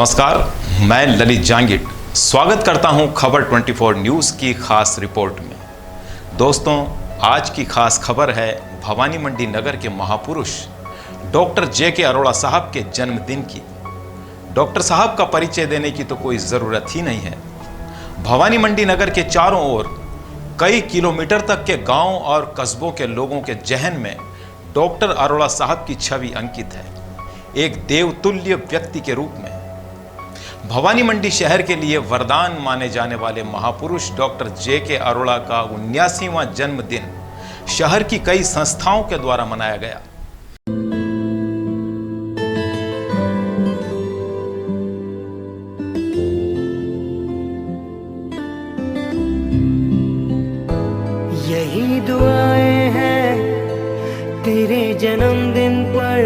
नमस्कार, मैं ललित जांगिड स्वागत करता हूं खबर 24 न्यूज़ की खास रिपोर्ट में। दोस्तों, आज की खास खबर है भवानी मंडी नगर के महापुरुष डॉक्टर जे.के. अरोड़ा साहब के जन्मदिन की। डॉक्टर साहब का परिचय देने की तो कोई ज़रूरत ही नहीं है। भवानी मंडी नगर के चारों ओर कई किलोमीटर तक के गांव और कस्बों के लोगों के जहन में डॉक्टर अरोड़ा साहब की छवि अंकित है, एक देवतुल्य व्यक्ति के रूप में। भवानी मंडी शहर के लिए वरदान माने जाने वाले महापुरुष डॉक्टर जे.के. अरोड़ा का 79वां जन्मदिन शहर की कई संस्थाओं के द्वारा मनाया गया। यही दुआएं हैं तेरे जन्मदिन पर,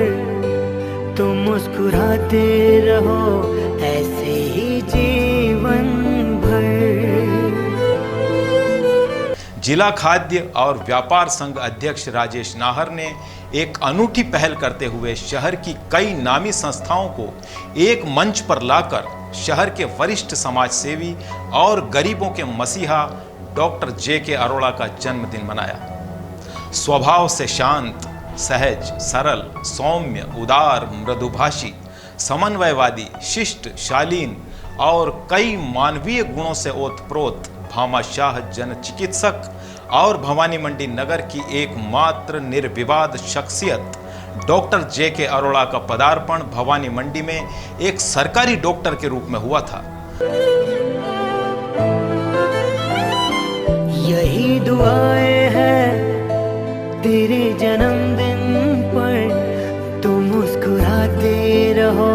तुम मुस्कुराते रहो ऐसे ही जीवन भर। जिला खाद्य और व्यापार संघ अध्यक्ष राजेश नाहर ने एक अनूठी पहल करते हुए शहर की कई नामी संस्थाओं को एक मंच पर लाकर शहर के वरिष्ठ समाज सेवी और गरीबों के मसीहा डॉक्टर जे.के. अरोड़ा का जन्मदिन मनाया। स्वभाव से शांत, सहज, सरल, सौम्य, उदार, मृदुभाषी, समन्वयवादी, शिष्ट, शालीन और कई मानवीय गुणों से ओतप्रोत भामाशाह जन चिकित्सक और भवानी मंडी नगर की एकमात्र निर्विवाद शख्सियत डॉक्टर जे.के. अरोड़ा का पदार्पण भवानी मंडी में एक सरकारी डॉक्टर के रूप में हुआ था। यही दुआएं हैं तेरे जन्मदिन पर, तुम मुस्कुराते रहो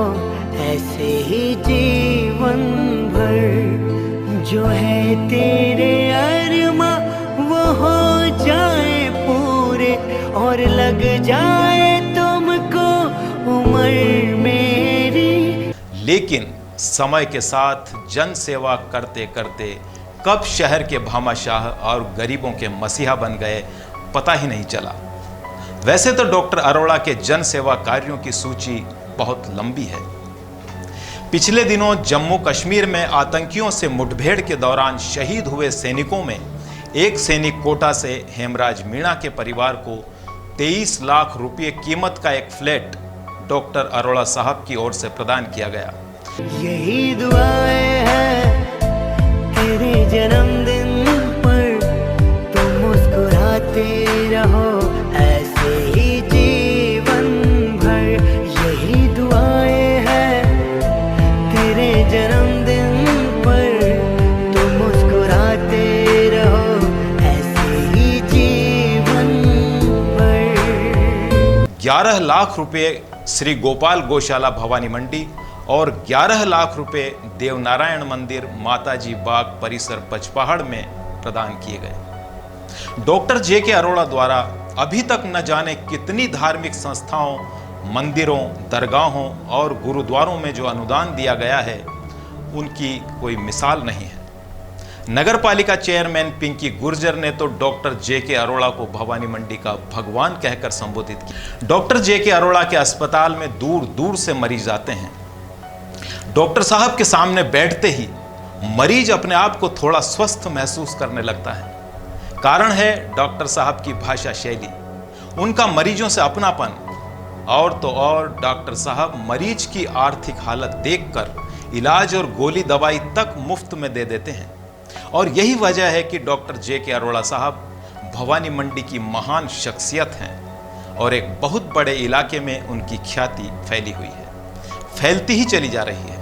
ऐसे ही जीवन भर। जो है तेरे अरमा वो हो जाए पूरे, और लग जाए तुमको उम्र मेरी। लेकिन समय के साथ जन सेवा करते करते कब शहर के भामाशाह और गरीबों के मसीहा बन गए पता ही नहीं चला। वैसे तो डॉक्टर अरोड़ा के जन सेवा कार्यों की सूची बहुत लंबी है। पिछले दिनों जम्मू कश्मीर में आतंकियों से मुठभेड़ के दौरान शहीद हुए सैनिकों में एक सैनिक कोटा से हेमराज मीणा के परिवार को 23 लाख रुपये कीमत का एक फ्लैट डॉक्टर अरोड़ा साहब की ओर से प्रदान किया गया। यही दुआएं हैं तेरे जन्मदिन पर, तुम मुस्कुराते रहो ऐसे ही जीवन भर। यही दुआएं हैं तेरे जन्मदिन पर, तुम मुस्कुराते रहो ऐसे ही जीवन भर। 11 लाख रुपए श्री गोपाल गौशाला भवानी मंडी और 11 लाख रुपए देवनारायण मंदिर माताजी बाग परिसर पचपहाड़ में प्रदान किए गए। Doctor JK. अरोड़ा द्वारा अभी तक न जाने कितनी धार्मिक संस्थाओं, मंदिरों, दरगाहों और गुरुद्वारों में जो अनुदान दिया गया है, उनकी कोई मिसाल नहीं है। नगर पालिका चेयरमैन पिंकी गुर्जर ने तो डॉक्टर जे.के. अरोड़ा को भवानी मंडी का भगवान कहकर संबोधित किया। Doctor JK. अरोड़ा के अस्पताल में दूर दूर से मरीज आते हैं। डॉक्टर साहब के सामने बैठते ही मरीज अपने आप को थोड़ा स्वस्थ महसूस करने लगता है। कारण है डॉक्टर साहब की भाषा शैली, उनका मरीजों से अपनापन, और तो और डॉक्टर साहब मरीज की आर्थिक हालत देखकर इलाज और गोली दवाई तक मुफ्त में दे देते हैं। और यही वजह है कि डॉक्टर जे.के. अरोड़ा साहब भवानी मंडी की महान शख्सियत हैं और एक बहुत बड़े इलाके में उनकी ख्याति फैली हुई है, फैलती ही चली जा रही है।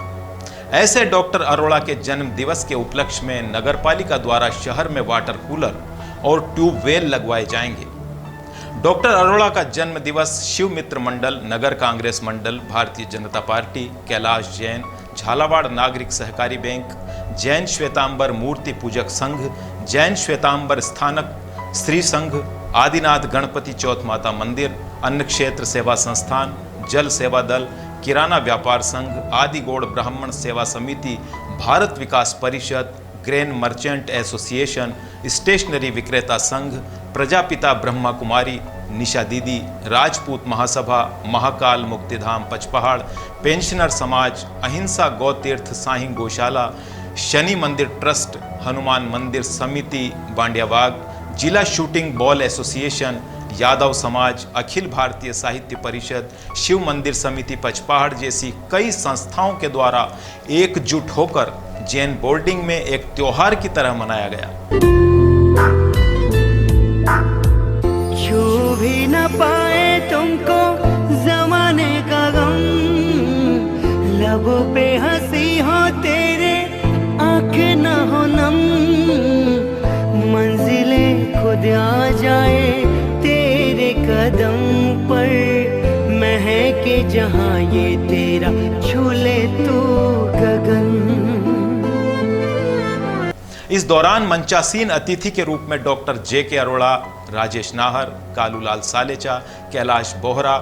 ऐसे डॉक्टर अरोड़ा के जन्म दिवस के उपलक्ष्य में नगर पालिका द्वारा शहर में वाटर कूलर और ट्यूबवेल लगवाए जाएंगे। डॉक्टर अरोड़ा का जन्म दिवस शिव मित्र मंडल, नगर कांग्रेस मंडल, भारतीय जनता पार्टी, कैलाश जैन, झालावाड़ नागरिक सहकारी बैंक, जैन श्वेतांबर मूर्ति पूजक संघ, जैन श्वेतांबर स्थानक श्री संघ, आदिनाथ गणपति चौथ माता मंदिर, अन्न क्षेत्र सेवा संस्थान, जल सेवा दल, किराना व्यापार संघ, आदिगौड़ ब्राह्मण सेवा समिति, भारत विकास परिषद, ग्रेन मर्चेंट एसोसिएशन, स्टेशनरी विक्रेता संघ, प्रजापिता ब्रह्मा कुमारी, निशा दीदी, राजपूत महासभा, महाकाल मुक्तिधाम पचपहाड़, पेंशनर समाज, अहिंसा गौतीर्थ साहिं गौशाला, शनि मंदिर ट्रस्ट, हनुमान मंदिर समिति बांडियाबाग, जिला शूटिंग बॉल एसोसिएशन, यादव समाज, अखिल भारतीय साहित्य परिषद, शिव मंदिर समिति पचपहाड़ जैसी कई संस्थाओं के द्वारा एकजुट होकर जैन बोर्डिंग में एक त्योहार की तरह मनाया गया। छू भी न पाए तुमको जमाने का गम, लबों पे हंसी हो तेरे, आँख न हो नम, मंजिले खुद आ जाए तेरे कदम पर, महके जहाँ ये तेरा छूले तो गगन। इस दौरान मंचासीन अतिथि के रूप में डॉक्टर जे.के. अरोड़ा, राजेश नाहर, कालूलाल सालेचा, कैलाश बोहरा,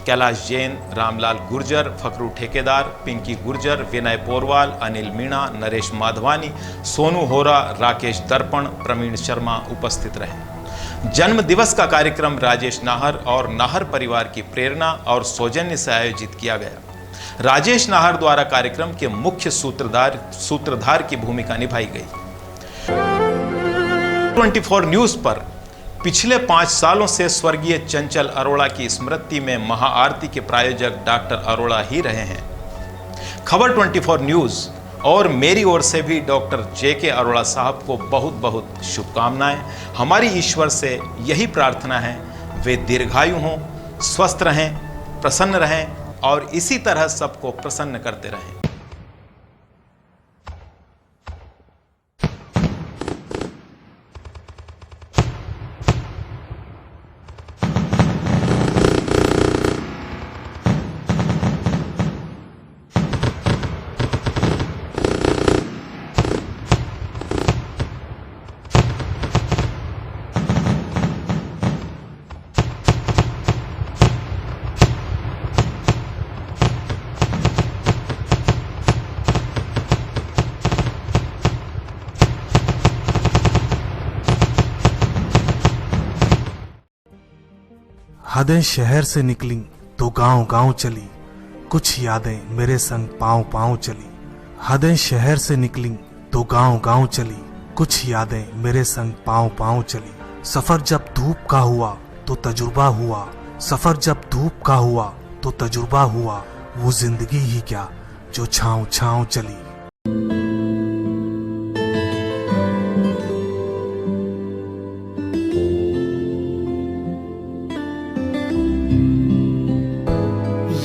कैलाश जैन, रामलाल गुर्जर, फकरू ठेकेदार, पिंकी गुर्जर, विनय पोरवाल, अनिल मीणा, नरेश माधवानी, सोनू होरा, राकेश दर्पण, प्रवीण शर्मा उपस्थित रहे। जन्म दिवस का कार्यक्रम राजेश नाहर और नाहर परिवार की प्रेरणा और सौजन्य से आयोजित किया गया। राजेश नाहर द्वारा कार्यक्रम के मुख्य सूत्रधार की भूमिका निभाई गई। 24 न्यूज पर पिछले 5 सालों से स्वर्गीय चंचल अरोड़ा की स्मृति में महाआरती के प्रायोजक डॉक्टर अरोड़ा ही रहे हैं। खबर 24 न्यूज और मेरी ओर से भी डॉक्टर जे.के. अरोड़ा साहब को बहुत बहुत शुभकामनाएं। हमारी ईश्वर से यही प्रार्थना है वे दीर्घायु हों, स्वस्थ रहें, प्रसन्न रहें और इसी तरह सबको प्रसन्न करते रहें। हदें शहर से निकली तो गांव गांव चली, कुछ यादें मेरे संग पांव पांव चली। हदें शहर से निकली तो गांव गांव चली, कुछ यादें मेरे संग पांव पांव चली। सफर जब धूप का हुआ तो तजुर्बा हुआ, सफर जब धूप का हुआ तो तजुर्बा हुआ, वो जिंदगी ही क्या जो छांव छांव चली।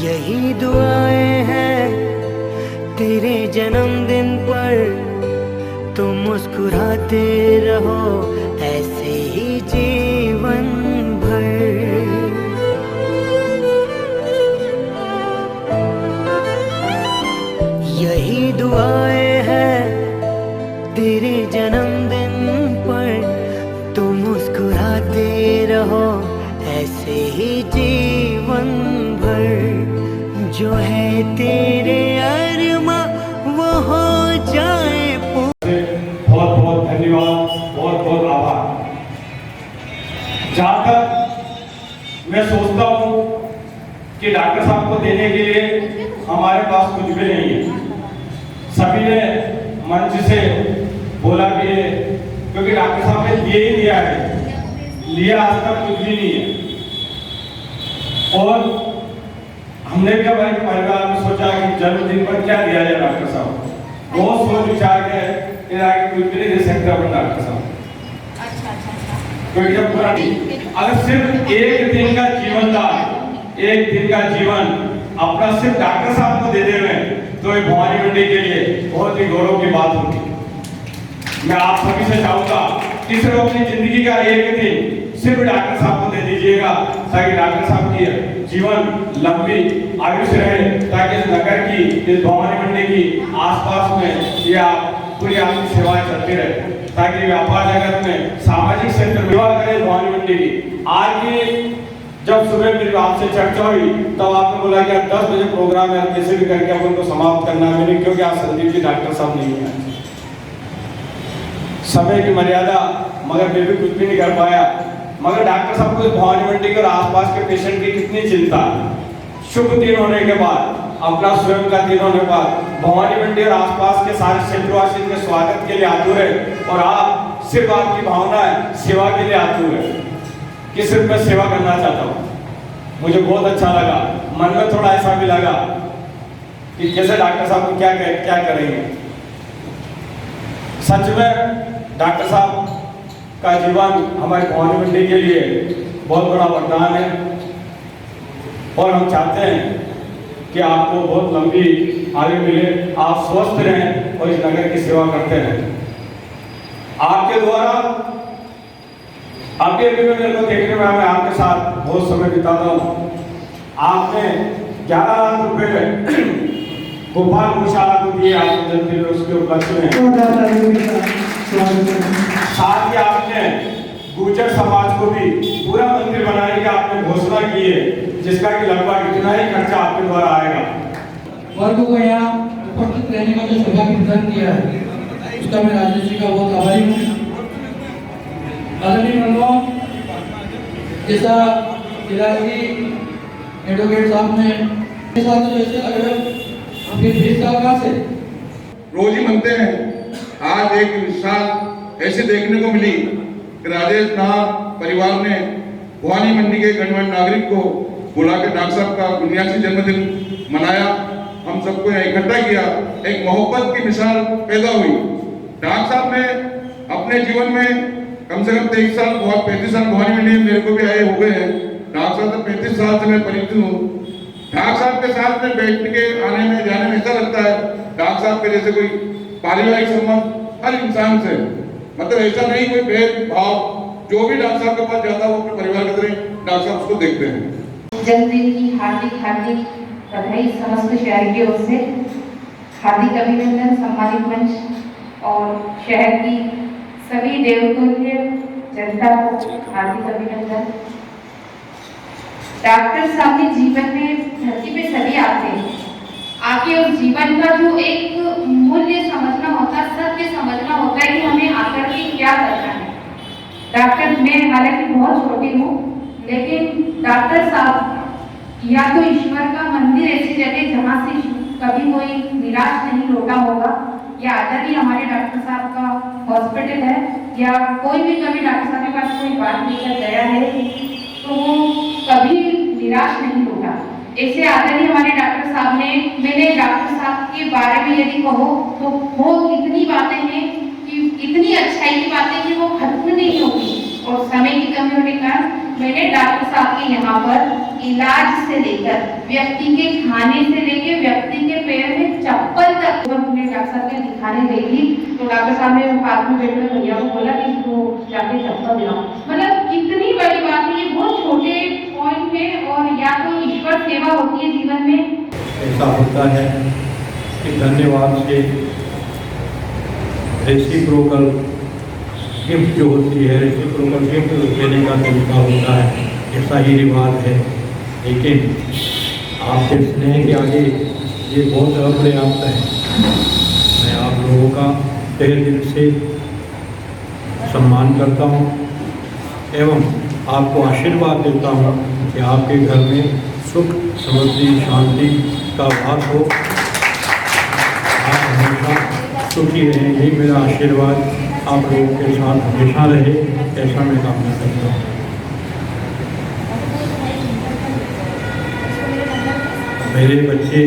यही दुआएं हैं तेरे जन्मदिन पर, तुम मुस्कुराते रहो ऐसे ही जीवन भर। यही दुआएं हैं तेरे जन्मदिन पर, तुम मुस्कुराते रहो ऐसे ही जीवन भर। जो है तेरे अरमा वो हो जाए बहुत बहुत धन्यवाद, बहुत बहुत आभार। जहाँ तक मैं सोचता हूँ कि डॉक्टर साहब को देने के लिए हमारे पास कुछ भी नहीं है। सभी ने मंच से बोला कि क्योंकि डॉक्टर साहब ने दिए ही दिया है, लिया आज तक कुछ भी नहीं है। और हमने भी हमारे परिवार में सोचा कि जन्मदिन पर क्या दिया जाए डॉक्टर साहब, बहुत सोच विचार के कुछ भी नहीं दे सकते अपन डॉक्टर साहब। क्योंकि जब पूरा अगर सिर्फ एक दिन का जीवन दान, एक दिन का जीवन अपना सिर्फ डॉक्टर साहब को दे दे रहे तो ये भवानी मंडी के लिए बहुत ही गौरव की बात होगी। मैं आप सभी से चाहूंगा कि सिर्फ अपनी जिंदगी का एक दिन सिर्फ डॉक्टर साहब को दे दीजिएगा, ताकि डॉक्टर साहब की जीवन लंबी आयु से रहे, ताकि इस नगर की, इस भवानी मंडी की आसपास में ये पूरी आपकी सेवाएं चलती रहे, ताकि व्यापार जगत में सामाजिक क्षेत्र में सेवा करें भवानी मंडी की। आज की जब सुबह मेरी आपसे चर्चा हुई तब आपने बोला कि 10 बजे प्रोग्राम है, कैसे भी करके अपन को समाप्त करना है। नहीं, क्योंकि आज संदीप जी डॉक्टर साहब नहीं है, समय की मर्यादा, मगर मैं भी कुछ भी नहीं कर पाया। मगर डॉक्टर साहब को भवानी मंडी के और आसपास के पेशेंट की कितनी चिंता है। शुभ दिन होने के बाद, अपना स्वयं का दिन होने के बाद भवानी मंडी और आसपास के सारे क्षेत्रवासी के स्वागत के लिए आतुर है और आप सिर्फ आपकी भावना है सेवा के लिए आतुर है कि सिर्फ मैं सेवा करना चाहता हूँ। मुझे बहुत अच्छा लगा, मन में थोड़ा ऐसा भी लगा कि जैसे डॉक्टर साहब को क्या करेंगे। सच में डॉक्टर साहब का जीवन हमारे भवानी मंडी के लिए बहुत बड़ा वरदान है और हम चाहते हैं कि आपको बहुत लंबी आयु मिले, आप स्वस्थ रहें और इस नगर की सेवा करते रहें। आपके द्वारा अभी मेरे को देखने में मैं आपके साथ बहुत समय बिताता हूँ। आपने 11 लाख रुपए गोपाल गौशाला को दिए आपके जन्मदिन उसके उपलक्ष्य में। साथ ही आपने गुर्जर समाज को भी पूरा मंदिर बनाने की आपने घोषणा की है, जिसका कि लगभग इतना ही खर्चा आपके द्वारा आएगा। वर्ग को यहाँ उपस्थित रहने का जो सौभाग्य प्रदान किया है उसका मैं राजेश जी का बहुत आभारी हूँ। आदरणीय मेहमान, जैसा जिलाधिकारी एडवोकेट साहब ने साथ जो ऐसे लग रहा फिर 20 साल कहाँ से रोज ही मनते हैं। आज एक मिसाल ऐसी देखने को मिली कि राजेश नाथ परिवार ने भवानी मंडी के गणमान्य नागरिक को बुला के डॉक्टर साहब का 79वां जन्मदिन मनाया, हम सबको यहाँ इकट्ठा किया, एक मोहब्बत की मिसाल पैदा हुई। डॉक्टर साहब ने अपने जीवन में कम से कम 35 साल भवानी मंडी में मेरे को भी आए हो गए हैं। डॉक्टर साहब से 35 साल से मैं परिचित हूँ। डॉक्टर साहब के साथ में बैठ के आने में जाने में ऐसा लगता है डॉक्टर साहब के जैसे कोई पारिवारिक संबंध हर इंसान से, मतलब ऐसा नहीं कोई भेदभाव, जो भी डॉक्टर साहब के पास जाता है वो अपने परिवार की तरह डॉक्टर साहब उसको देखते हैं। जन्मदिन की हार्दिक बधाई समस्त शहर की ओर से, हार्दिक अभिनंदन सम्मानित मंच और शहर की सभी देवतुल्य जनता को हार्दिक अभिनंदन। डॉक्टर साहब के जीवन में धरती पे सभी आते हैं, आके उस जीवन का जो एक मूल्य समझना होता है, सत्य समझना होता है कि हमें आकर के क्या करना है। डॉक्टर, मैं हालांकि बहुत छोटी हूँ, लेकिन डॉक्टर साहब या तो ईश्वर का मंदिर ऐसी जगह जहाँ से कभी कोई निराश नहीं लौटा होगा, या आदरणीय हमारे डॉक्टर साहब का हॉस्पिटल है, या कोई भी कभी डॉक्टर साहब के पास कोई बात लेकर गया है तो वो कभी निराश नहीं लौटा। ऐसे आदरणीय हमारे डॉक्टर साहब ने, मैंने डॉक्टर साहब के बारे में यदि कहो तो वो इतनी बातें हैं कि इतनी अच्छाई की बातें कि वो खत्म नहीं होगी, और समय की कमी होने के कारण मैंने डॉक्टर साहब के यहाँ पर इलाज से लेकर व्यक्ति के खाने से लेकर व्यक्ति के पैर में चप्पल तक मैंने डॉक्टर साहब के दिखाने गई थी तो डॉक्टर साहब ने पास में बैठे भैया को बोला कि इसको जाके चप्पल दिलाओ। मतलब कितनी बड़ी बात है, ये बहुत छोटे पॉइंट है, और या तो ईश्वर सेवा होती है जीवन में। ऐसा होता है कि धन्यवाद से रेसिप्रोकल गिफ्ट जो होती है, रेसिप्रोकल गिफ्ट देने का तरीका होता है, ऐसा ही रिवाज है। लेकिन आपके स्नेह के आगे ये बहुत अपर्याप्त है। मैं आप लोगों का तहे दिल से सम्मान करता हूँ एवं आपको आशीर्वाद देता हूँ कि आपके घर में सुख, समृद्धि, शांति का वास हो। आप हमेशा सुखी रहें, यही मेरा आशीर्वाद आप लोगों के साथ हमेशा रहे, ऐसा मैं कामना करता हूँ। मेरे बच्चे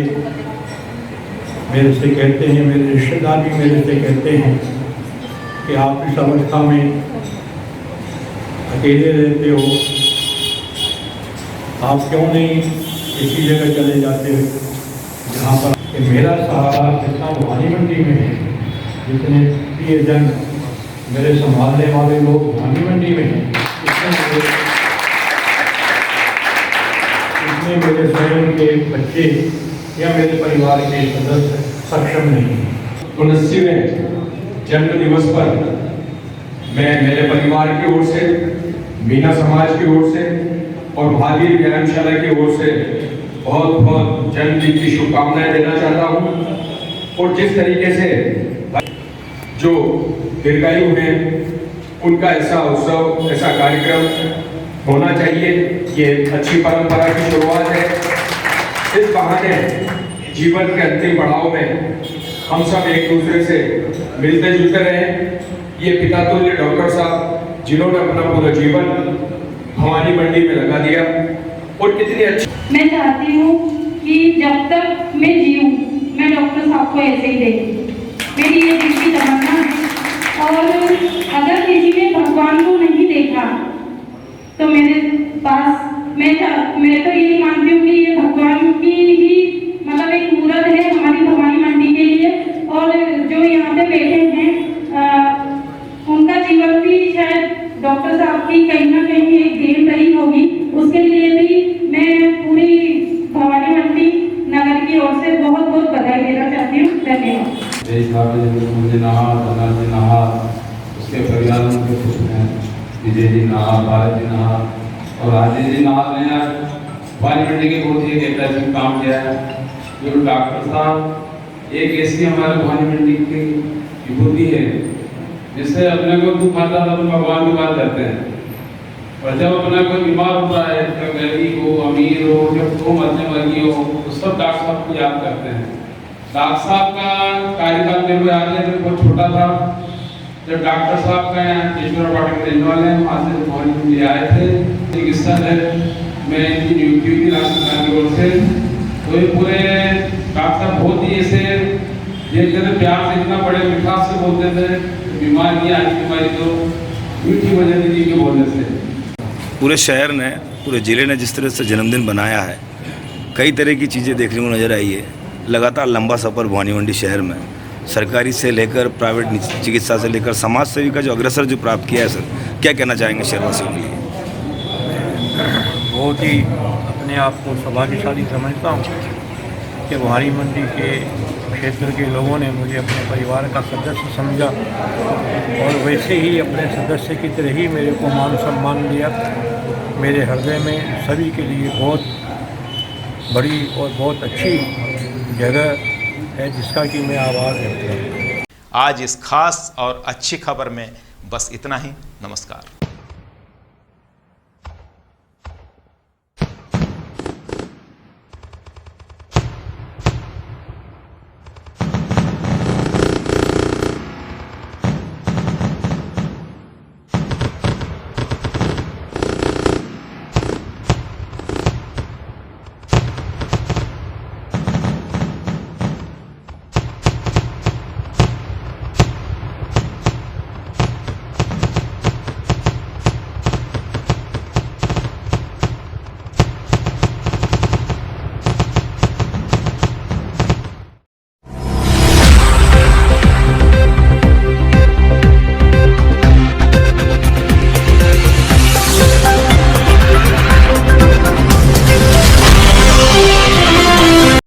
मेरे से कहते हैं, मेरे रिश्तेदार भी मेरे से कहते हैं कि आप इस अवस्था में अकेले रहते हो, आप क्यों नहीं किसी जगह चले जाते हो जहाँ पर कि मेरा सहारा जितना भवानी मंडी में है, जितने प्रियजन मेरे संभालने वाले लोग भवानी मंडी में हैं, इसमें मेरे स्वयं के बच्चे या मेरे परिवार के सदस्य सक्षम नहीं। 79वें जन्म दिवस पर मैं मेरे परिवार की ओर से, मीना समाज की ओर से और भागीर व्यायामशाला की ओर से बहुत बहुत जन्मदिन की शुभकामनाएं देना चाहता हूं। और जिस तरीके से जो दीर्घायु हैं उनका ऐसा उत्सव, ऐसा कार्यक्रम होना चाहिए। ये अच्छी परंपरा की शुरुआत है। इस बहाने जीवन के अंतिम पड़ाव में हम सब एक दूसरे से मिलते जुलते रहें। ये पिता तुल्य डॉक्टर साहब जिन्होंने अपना पूरा जीवन भवानी मंडी में लगा दिया और कितनी अच्छी। मैं चाहती हूँ कि जब तक मैं जीऊँ मैं डॉक्टर साहब को ऐसे ही देखूँ। मेरी ये दिल की तमन्ना है। और अगर किसी ने भगवान को नहीं देखा तो मेरे पास मैं तो यही मानती हूँ कि ये भगवान की ही मतलब एक मूर्त है हमारी भवानी मंडी के लिए। और जो यहाँ पे बैठे हैं उनका जीवन भी शायद डॉक्टर साहब की कहीं ना कहीं एक देन रही होगी। उसके लिए भी मैं पूरी भवानी मंडी नगर की ओर से बहुत बहुत बधाई देना चाहती हूँ। धन्यवाद। मुझे नहा धना जी नहा उसके परिवार में खुश हैं। विजय जी नहा भारत जी नहा और राजेश जी नहा रहे हैं। भवानी मंडी के बहुत ही एक ऐतिहासिक काम किया है। जो डॉक्टर साहब एक ऐसी हमारे भवानी मंडी की विभूति है जिससे अपने को दुख आता है तो भगवान की बात करते हैं। और जब अपना कोई बीमार होता है चाहे गरीब हो अमीर हो जब वो मध्यम वर्गीय हो तो सब डॉक्टर साहब को याद करते हैं। डॉक्टर साहब का कार्यकाल मेरे को याद है मैं बहुत छोटा था जब डॉक्टर साहब का यहाँ केशवर पाठक रहने वाले हैं वहाँ से भवानी मंडी आए थे। चिकित्सा है मैं इनकी नियुक्ति हुई थी राज्य सरकार की ओर से। तो ये पूरे डॉक्टर साहब बहुत ही ऐसे ये प्यार से इतना बड़े मिठास से बोलते थे। बीमारी नहीं आज बीमारी तो मीठी वजह दीदी के बोलने से। पूरे शहर ने पूरे ज़िले ने जिस तरह से जन्मदिन बनाया है कई तरह की चीज़ें देखने को नज़र आई है। लगातार लंबा सफ़र भवानी मंडी शहर में सरकारी से लेकर प्राइवेट चिकित्सा से लेकर समाज सेवी का जो अग्रसर जो प्राप्त किया है सर क्या कहना चाहेंगे शहरवासियों के लिए? बहुत ही अपने आप को सौभाग्यशाली समझता हूँ कि भवानी मंडी के क्षेत्र के लोगों ने मुझे अपने परिवार का सदस्य समझा और वैसे ही अपने सदस्य की तरह ही मेरे को मान सम्मान दिया। मेरे हृदय में सभी के लिए बहुत बड़ी और बहुत अच्छी जगह है जिसका कि मैं आभार व्यक्त करता हूँ। आज इस खास और अच्छी खबर में बस इतना ही। नमस्कार।